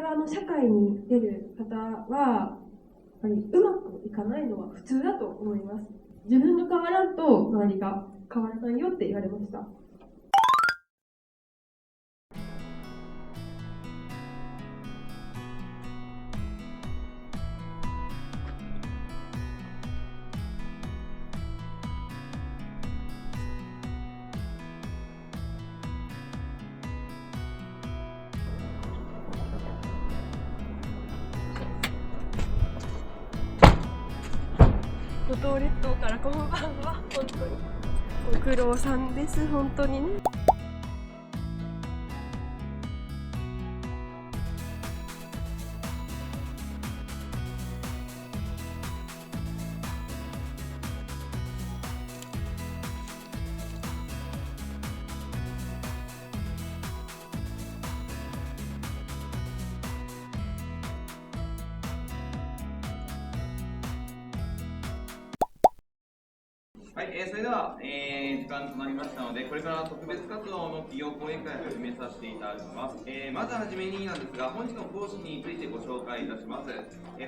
から社会に出る方は、やっぱりうまくいかないのは普通だと思います。自分が変わらんと周りが変わらないよって言われました。五島列島からこんばんは。本当にご苦労さんです。本当にね。はい、それでは、時間となりましたので、これから特別活動の企業講演会を始めさせていただきます。まずはじめになんですが、本日の講師についてご紹介いたします。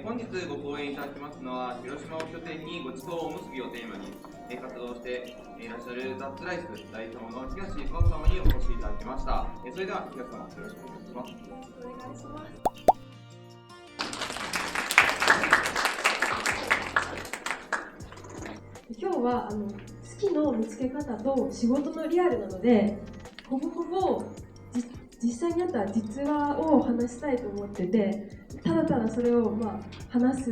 本日ご講演いただきますのは、広島を拠点にごちそうおむすびをテーマに、活動していらっしゃるザッツライス代表の東小様にお越しいただきました。それでは東様、よろしくお願いします。お願いします。今日は好きの見つけ方と仕事のリアルなので、ほぼほぼ実際にあった実話を話したいと思ってて、ただただそれを話す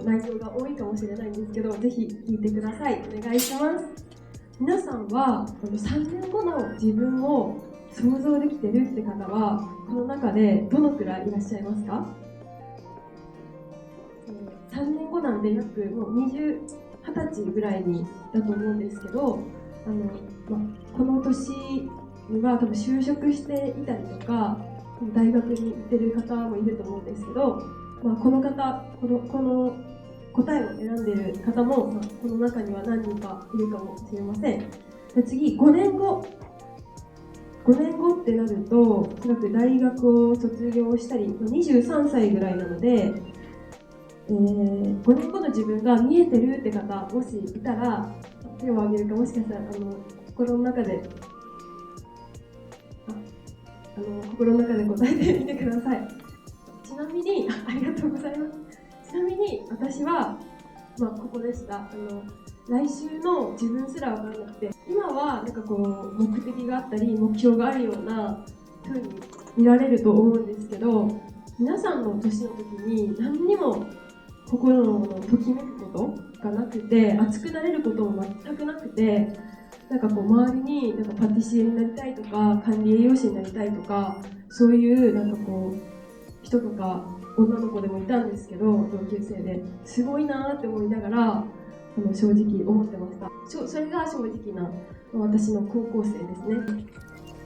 内容が多いかもしれないんですけど、ぜひ聞いてください。お願いします。皆さんは3年後の自分を想像できてるって方はこの中でどのくらいいらっしゃいますか？3年後なんで約もう20歳ぐらいにだと思うんですけど、この年には多分就職していたりとか大学に行ってる方もいると思うんですけど、この答えを選んでる方も、この中には何人かいるかもしれません。で次、5年後ってなると、おそらく大学を卒業したり、23歳ぐらいなので、5年後の自分が見えてるって方、もしいたら手を挙げるか、もしかしたら心の中で答えてみてください。ちなみにありがとうございます。ちなみに私は、ここでした。来週の自分すら分からなくて、今は目的があったり目標があるような風に見られると思うんですけど、皆さんの年の時に何にも心のときめくことがなくて、熱くなれることも全くなくて、周りにパティシエになりたいとか管理栄養士になりたいとか、そういう人とか女の子でもいたんですけど、同級生ですごいなって思いながら正直思ってました。それが正直な私の高校生ですね。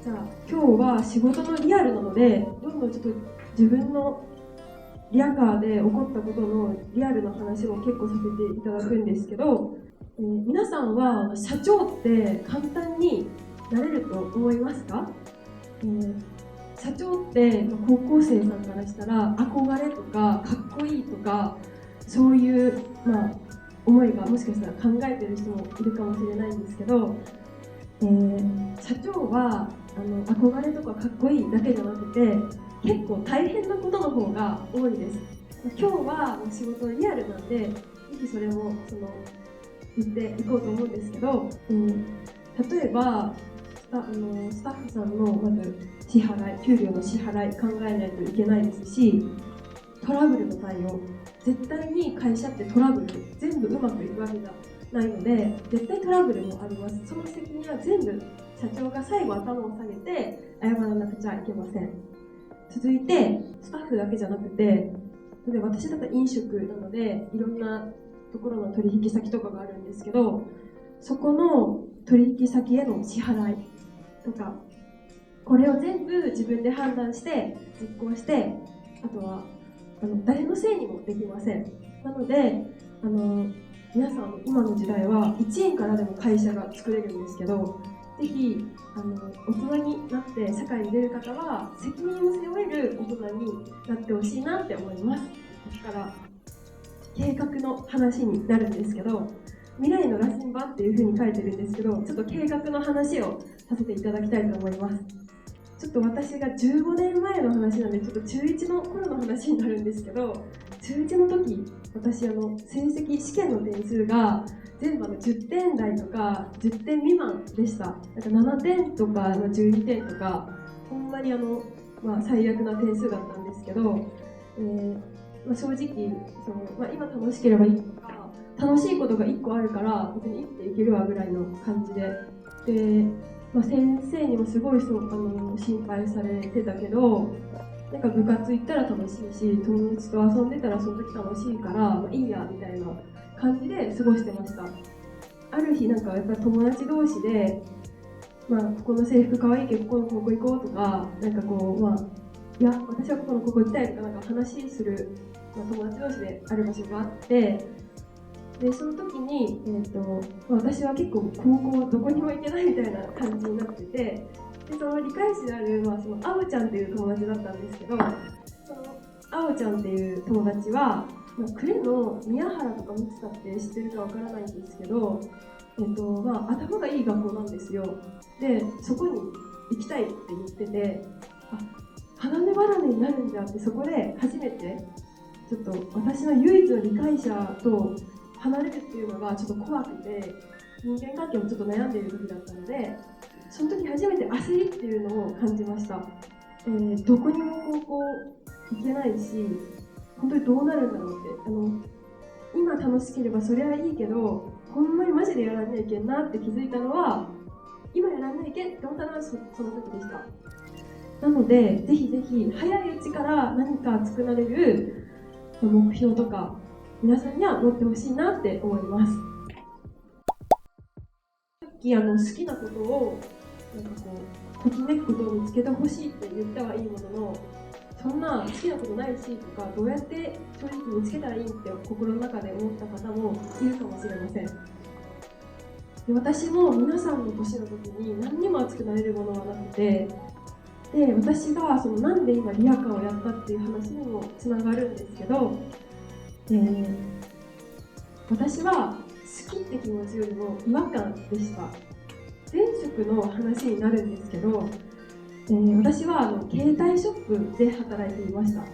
じゃあ今日は仕事のリアルなので、どんどんちょっと自分のリアカーで起こったことのリアルな話を結構させていただくんですけど、皆さんは社長って簡単になれると思いますか？社長って高校生さんからしたら憧れとかかっこいいとか、そういう思いがもしかしたら考えてる人もいるかもしれないんですけど、社長は憧れとかかっこいいだけじゃなくて、結構大変なことの方が多いです。今日は仕事のリアルなんで、ぜひそれを言っていこうと思うんですけど、例えばスタッフさんのまず給料の支払い考えないといけないですし、トラブルの対応、絶対に会社ってトラブル全部うまくいくわけじゃないので、絶対トラブルもあります。その責任は全部社長が最後頭を下げて謝らなくちゃいけません。続いてスタッフだけじゃなくて、例えば私だったら飲食なのでいろんなところの取引先とかがあるんですけど、そこの取引先への支払いとか、これを全部自分で判断して実行して、あとは誰のせいにもできません。なので皆さん今の時代は1円からでも会社が作れるんですけど、ぜひ大人になって社会に出る方は責任を背負える大人になってほしいなって思います。だから計画の話になるんですけど、未来の羅針盤っていう風に書いてるんですけど、ちょっと計画の話をさせていただきたいと思います。ちょっと私が15年前の話なんで、ちょっと中1の頃の話になるんですけど、中1の時、私成績、試験の点数が全部10点台とか10点未満でした。なんか7点とか12点とか、ほんまに最悪な点数だったんですけど、正直今楽しければいいとか、楽しいことが1個あるから別に生きていけるわぐらいの感じで、先生にもすごい心配されてたけど、なんか部活行ったら楽しいし、友達と遊んでたらその時楽しいから、いいやみたいな感じで過ごしてました。ある日なんかやっぱり友達同士で、ここの制服可愛いけどここの高校行こうとか、なんかいや私はここの高校行きたいとか、なんか話する、友達同士である場所があって、でその時に、私は結構高校どこにも行けないみたいな感じになってて、でその理解者である、そのあおちゃんっていう友達だったんですけど、そのあおちゃんっていう友達は呉の宮原とか見てたって知ってるかわからないんですけど、頭がいい学校なんですよ。でそこに行きたいって言ってて、花芽離れになるんだって、そこで初めてちょっと私の唯一の理解者と離れるっていうのがちょっと怖くて、人間関係もちょっと悩んでいる時だったので、その時初めて焦りっていうのを感じました。どこにも高校行けないし、本当にどうなるんだろうって、今楽しければそれはいいけど、ほんまにマジでやらなきゃいけんなって気づいたのは、今やらなきゃいけんって思ったのはその時でした。なのでぜひぜひ早いうちから何か熱くなれる目標とか皆さんには持ってほしいなって思います。さっき好きなことをときめくことを見つけてほしいって言ったはいいものの、そんな好きなことないしとか、どうやって正直見つけたらいいって心の中で思った方もいるかもしれません。で私も皆さんの年の時に何にも熱くなれるものはなくて、で私がなんで今リアカーをやったっていう話にもつながるんですけど、私は好きって気持ちよりも違和感でした。前職の話になるんですけど、私は携帯ショップで働いていました。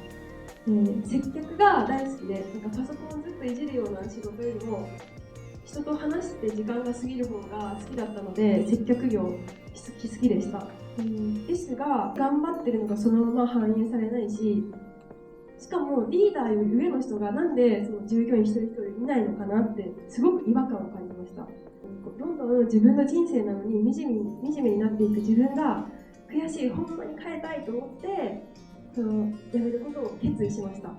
接客が大好きで、なんかパソコンをずっといじるような仕事よりも人と話して時間が過ぎる方が好きだったので、接客業好きでした。ですが頑張ってるのがそのまま反映されないし、しかもリーダーより上の人がなんでその従業員一人一人いないのかなってすごく違和感を感じました。どんどん自分の人生なのに惨めになっていく自分が悔しい、ほんまに変えたいと思って辞めることを決意しました。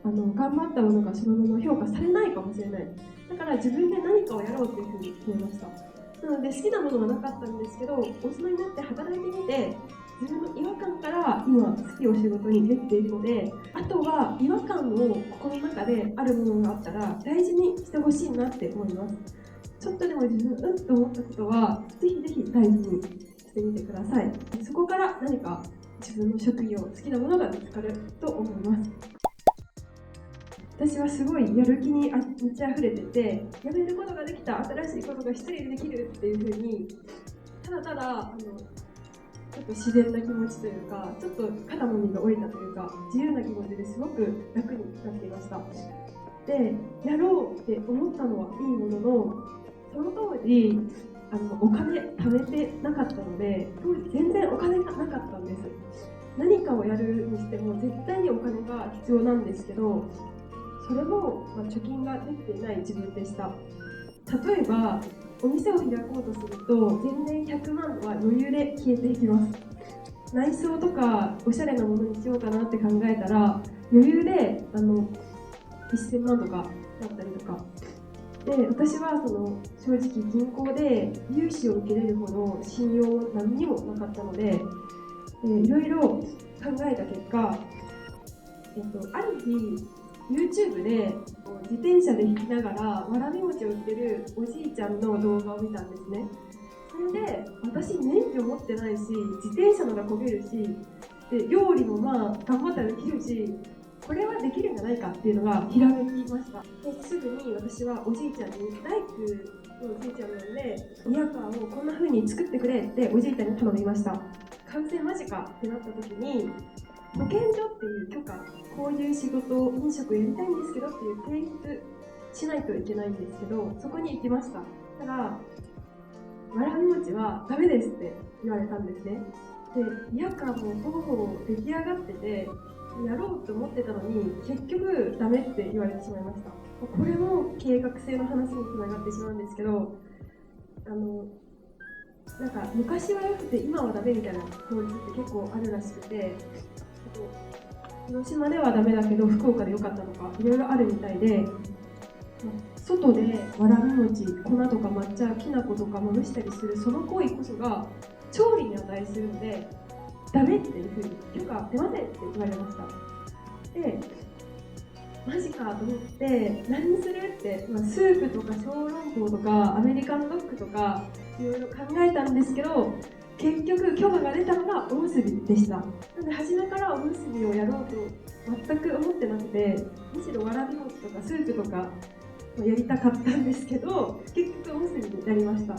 頑張ったものがそのまま評価されないかもしれない。だから自分で何かをやろうというふうに決めました。なので好きなものはなかったんですけど、大人になって働いてみて自分の違和感から今好きを仕事にできているので、あとは違和感を心の中であるものがあったら大事にしてほしいなって思います。ちょっとでも自分と思ったことはぜひぜひ大事にしてみてください。そこから何か自分の職業、好きなものが見つかると思います。私はすごいやる気に満ち溢れてて、やめることができた、新しいことが一人でできるっていう風に、ただただちょっと自然な気持ちというか、ちょっと肩の荷が下りたというか、自由な気持ちですごく楽になっていました。で、やろうって思ったのはいいものの、その当時お金貯めてなかったので、当時全然お金がなかったんです。何かをやるにしても絶対にお金が必要なんですけど、それも貯金ができていない自分でした。例えばお店を開こうとすると全然100万は余裕で消えていきます。内装とかおしゃれなものにしようかなって考えたら余裕で1000万とかだったりとかで、私は正直銀行で融資を受けれるほど信用何にもなかったので、いろいろ考えた結果、ある日YouTube で自転車で引きながらわらび餅を売ってるおじいちゃんの動画を見たんですね。そそれで私免許持ってないし、自転車のが漕げるし、で料理もまあ頑張ったらできるし、これはできるんじゃないかっていうのがひらめきました。ですぐに私はおじいちゃんに、大工のおじいちゃんなので、リヤカーをこんな風に作ってくれっておじいちゃんに頼みました。完成間近ってなった時に、保健所っていう許可、こういう仕事を飲食やりたいんですけどっていう提出しないといけないんですけど、そこに行きました。ただ、わらび餅はダメですって言われたんですね。で、リヤカーもほぼほぼ出来上がってて、やろうと思ってたのに結局ダメって言われてしまいました。これも計画性の話につながってしまうんですけど、なんか昔は良くて今はダメみたいな法律って結構あるらしくて、広島ではダメだけど福岡で良かったとかいろいろあるみたいで、外でわらび餅、粉とか抹茶、きな粉とかまぶしたりするその行為こそが調理に値するのでダメっていうふうに許可出ませんって言われました。で、マジかと思って何するって、スープとか小籠包とかアメリカンドッグとかいろいろ考えたんですけど、結局許可が出たのがおむすびでした。なので初めからおむすびをやろうと全く思ってなくて、むしろわらび餅とかスープとかやりたかったんですけど、結局おむすびになりました。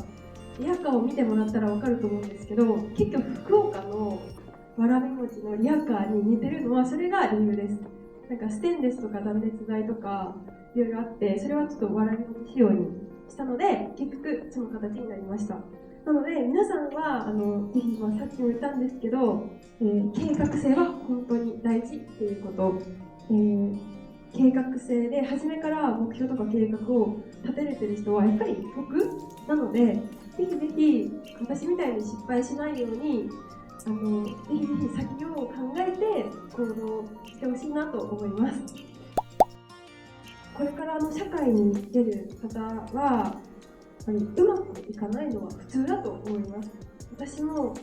リヤカーを見てもらったら分かると思うんですけど、結局福岡のわらび餅のリヤカーに似てるのはそれが理由です。なんかステンレスとか断熱材とかいろいろあって、それはちょっとわらび餅仕様にしたので結局その形になりました。なので皆さんはぜひ、さっきも言ったんですけど、計画性は本当に大事っていうこと、計画性で初めから目標とか計画を立てれてる人はやっぱり得なので、ぜひぜひ私みたいに失敗しないようにぜひぜひ先を考えて行動してほしいなと思います。これから社会に出る方はやっぱりうまくいかないのは普通だと思います。私も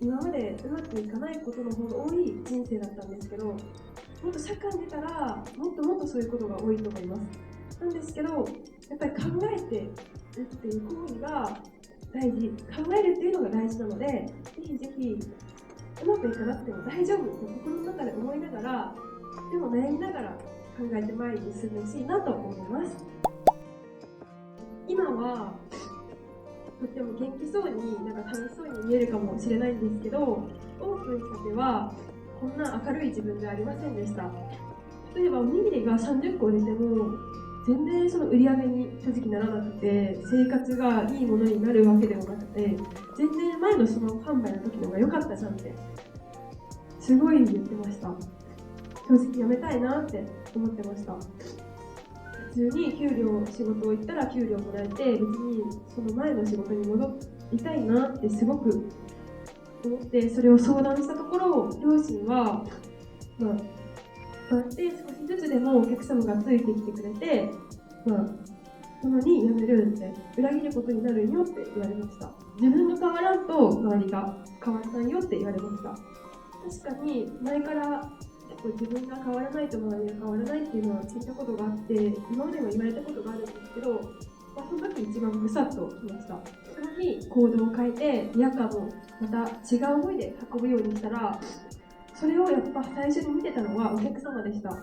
今までうまくいかないことの方が多い人生だったんですけど、もっと社会に出たらもっともっとそういうことが多いと思います。なんですけど、やっぱり考えてるっていう行為が大事、考えるっていうのが大事なので、ぜひぜひうまくいかなくても大丈夫と心の中で思いながら、でも悩みながら考えて前に進んでほしいなと思います。今はとっても元気そうに楽しそうに見えるかもしれないんですけど、オープンしたてはこんな明るい自分ではありませんでした。例えばおにぎりが30個売れても全然その売り上げに正直ならなくて、生活がいいものになるわけでもなくて、全然前のスマホ販売の時の方が良かったじゃんってすごい言ってました。正直辞めたいなって思ってました。普通に仕事を行ったら給料もらえて、別にその前の仕事に戻りたいなってすごく思って、それを相談したところ、両親はこうやって少しずつでもお客様がついてきてくれて、なのに辞めるんで裏切ることになるよって言われました。自分が変わらんと周りが変わらないよって言われました。確かに前から結構自分が変わらないと周りが変わらないっていうのは聞いたことがあって、今までも言われたことがあるんですけど、その時一番ぐさっときました。その日行動を変えてリヤカーもまた違う思いで運ぶようにしたら、それをやっぱ最初に見てたのはお客様でした。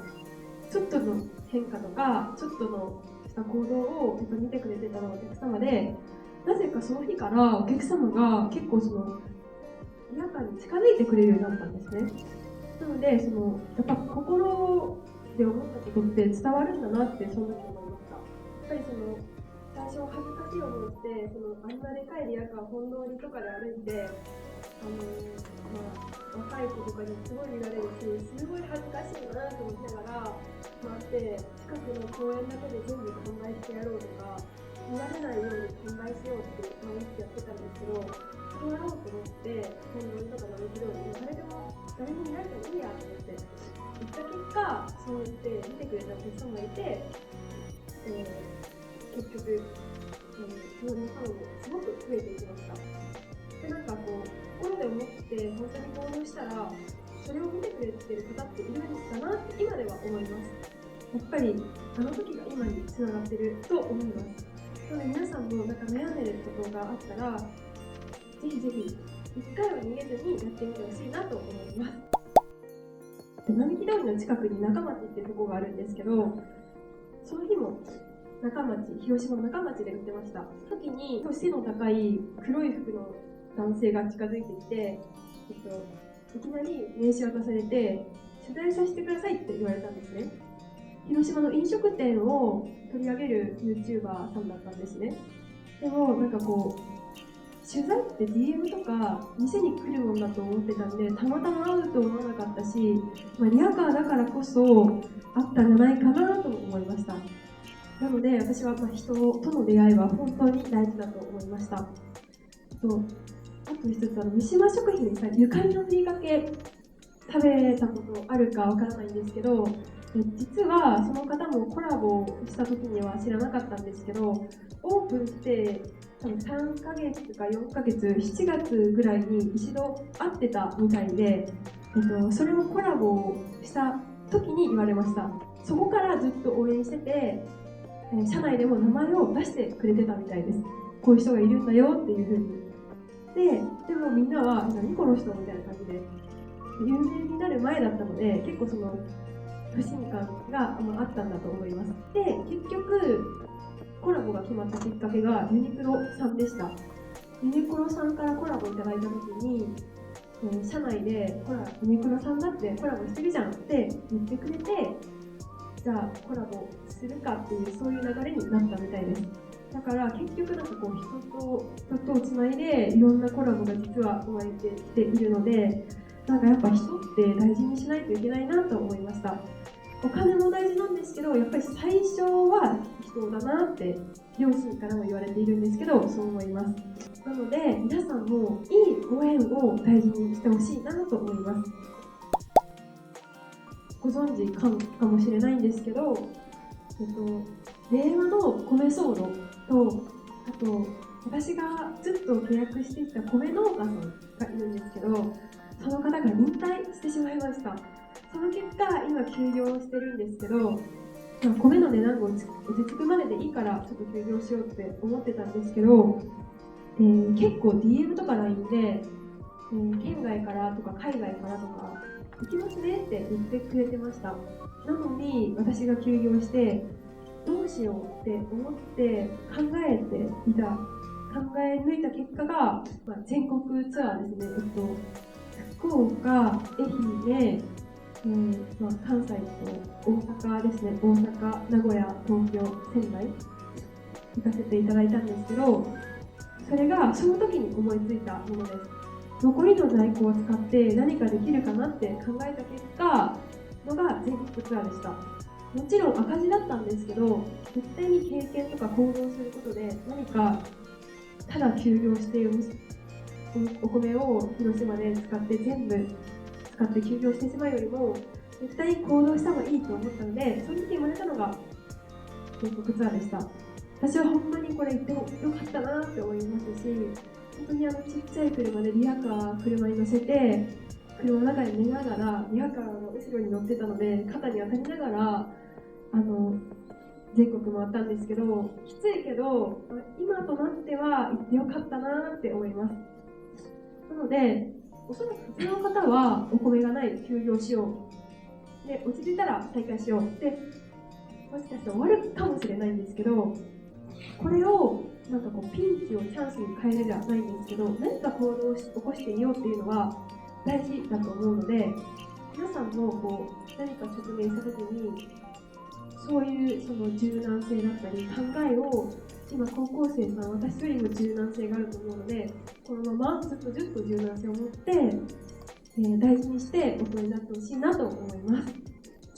ちょっとの変化とかちょっとのした行動をやっぱ見てくれてたのはお客様で、なぜかその日からお客様が結構リヤカーに近づいてくれるようになったんですね。なのでやっぱ心で思ったことって伝わるんだなってその時思いました。やっぱり最初恥ずかしい思いしてあんなでかいリヤカー本通りとかで歩いて若い子とかにすごい見られるし、すごい恥ずかしいなと思いながら回って、近くの公園だけで全部完売してやろうとか、見られないように完売しようって思ってやってたんですけど、そうやろうと思って本通りとかの道通りに誰に見られてもいいやと思って行った結果、そう言って見てくれたお客さんがいて、結局そういうファンもすごく増えていきました。で心で思って本当に行動したら、それを見てくれてる方っているんだなって今では思います。やっぱりあの時が今につながってると思います。なので皆さんも悩んでることがあったら、ぜひぜひ1回は逃げずにやってみてほしいなと思います。並木通りの近くに中町っていうところがあるんですけど、その日も広島の中町で売ってました。時に背の高い黒い服の男性が近づいてきて、いきなり名刺渡されて、取材させてくださいって言われたんですね。広島の飲食店を取り上げる YouTuber さんだったんですね。でもなんかこう、取材って DM とか店に来るもんだと思ってたんで、たまたま会うと思わなかったし、リアカーだからこそあったんじゃないかなとも思いました。なので私は人との出会いは本当に大事だと思いました。あと一つ、三島食品さんゆかりのふりかけ食べたことあるかわからないんですけど、実はその方もコラボした時には知らなかったんですけど、オープンして多分3ヶ月か4ヶ月、7月ぐらいに一度会ってたみたいで、それもコラボした時に言われました。そこからずっと応援してて、社内でも名前を出してくれてたみたいです。こういう人がいるんだよっていう風に。でもみんなは何この人みたいな感じで有名になる前だったので、結構その不信感があったんだと思います。で、結局コラボが決まったきっかけがユニクロさんでした。ユニクロさんからコラボいただいた時に、社内でユニクロさんだってコラボしてるじゃんって言ってくれて、じゃあコラボするかっていう、そういう流れになったみたいです。だから結局なんかこう人とをつないでいろんなコラボが実は生まれてきているので、なんかやっぱ人って大事にしないといけないなと思いました。お金も大事なんですけど、やっぱり最初は人だなって両親からも言われているんですけど、そう思います。なので皆さんもいいご縁を大事にしてほしいなと思います。ご存知かもしれないんですけど、令和の米騒動と、あと私がずっと契約してきた米農家さんがいるんですけど、その方が引退してしまいました。その結果今休業してるんですけど、米の値段が落ち着くまででいいからちょっと休業しようって思ってたんですけど、結構 DM とか LINE で、県外からとか海外からとか行きますねって言ってくれてました。なのに私が休業してどうしようって思って考え抜いた結果が、全国ツアーですね。福岡、愛媛、関西と大阪ですね。大阪、名古屋、東京、仙台行かせていただいたんですけど、それがその時に思いついたものです。残りの在庫を使って何かできるかなって考えた結果のが全国ツアーでした。もちろん赤字だったんですけど、絶対に経験とか行動することで何か、ただ休業してお米を広島で全部使って休業してしまうよりも絶対に行動した方がいいと思ったので、その時生まれたのが全国ツアーでした。私はほんまにこれ行ってよかったなって思いますし、本当にちっちゃい車でリアカー車に乗せて車の中で寝ながらリアカーの後ろに乗ってたので肩に当たりながら全国回ったんですけど、きついけど今となっては行ってよかったなって思います。なのでおそらく普通の方はお米がない休業しようで、落ち着いたら再開しようってもしかしたら終わるかもしれないんですけど、これをなんかこうピンチをチャンスに変えるじゃないんですけど、何か行動を起こしてみようっていうのは大事だと思うので、皆さんもこう何か直面した時にそういうその柔軟性だったり考えを、今高校生さん私よりも柔軟性があると思うので、このままずっと柔軟性を持って、大事にして大人になってほしいなと思います。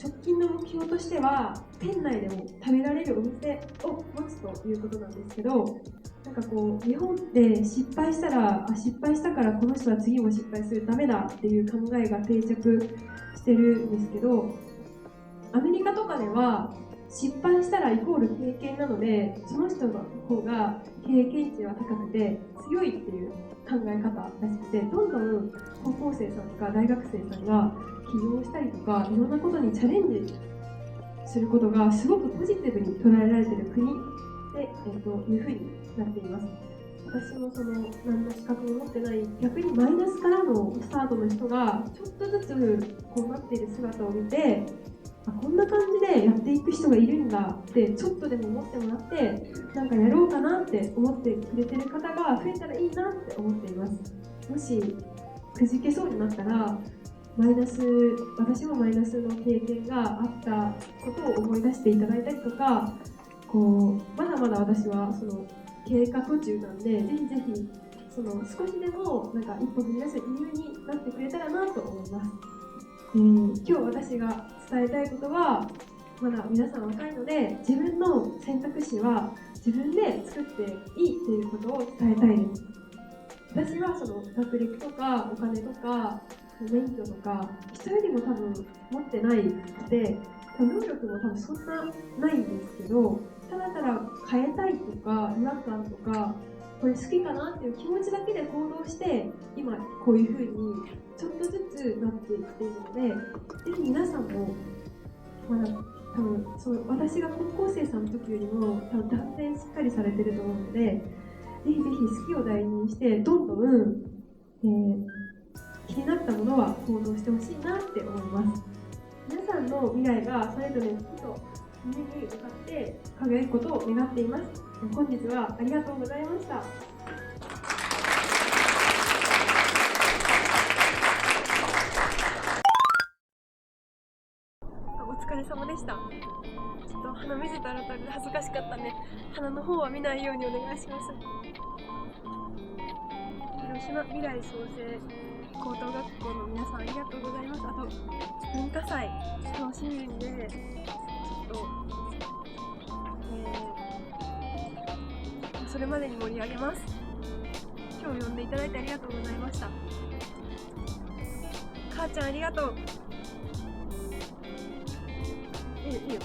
直近の目標としては店内でも食べられるお店を持つということなんですけど、なんかこう日本って失敗したからこの人は次も失敗するためだっていう考えが定着してるんですけど、アメリカとかでは失敗したらイコール経験なので、その人の方が経験値は高くて強いっていう考え方らしくて、どんどん高校生さんとか大学生さんが起業したりとかいろんなことにチャレンジすることがすごくポジティブに捉えられている国で、いうふうになっています。私もその何の資格も持ってない逆にマイナスからのスタートの人がちょっとずつこうなっている姿を見て、こんな感じでやっていく人がいるんだってちょっとでも思ってもらって、なんかやろうかなって思ってくれてる方が増えたらいいなって思っています。もしくじけそうになったら、私もマイナスの経験があったことを思い出していただいたりとか、まだまだ私はその経過途中なんで、ぜひぜひその少しでもなんか一歩踏み出す理由になってくれたらなと思います。今日私が伝えたいことは、まだ皆さん若いので、自分の選択肢は自分で作っていいっていうことを伝えたいです。私はその学歴とかお金とか免許とか人よりも多分持ってないくて、能力も多分そんなないんですけど、ただただ変えたいとか違和感とかこれ好きかなっていう気持ちだけで行動して、今こういう風にちょっとずつなっていっているので、ぜひ皆さんもまだ多分私が高校生さんの時よりも断然しっかりされてると思うので、ぜひぜひ好きを大事にしてどんどん、気になったものは行動してほしいなって思います。皆さんの未来がそれぞれ月と夢に向かって輝くことを願っています。本日はありがとうございました。お疲れ様でした。ちょっと鼻水たらたらで恥ずかしかったんで、鼻の方は見ないようにお願いします。広島未来創生高等学校の皆さん、ありがとうございます。あと文化祭楽しみんで、ちょっと、それまでに盛り上げます。今日呼んでいただいてありがとうございました。母ちゃんありがとう。いいよ。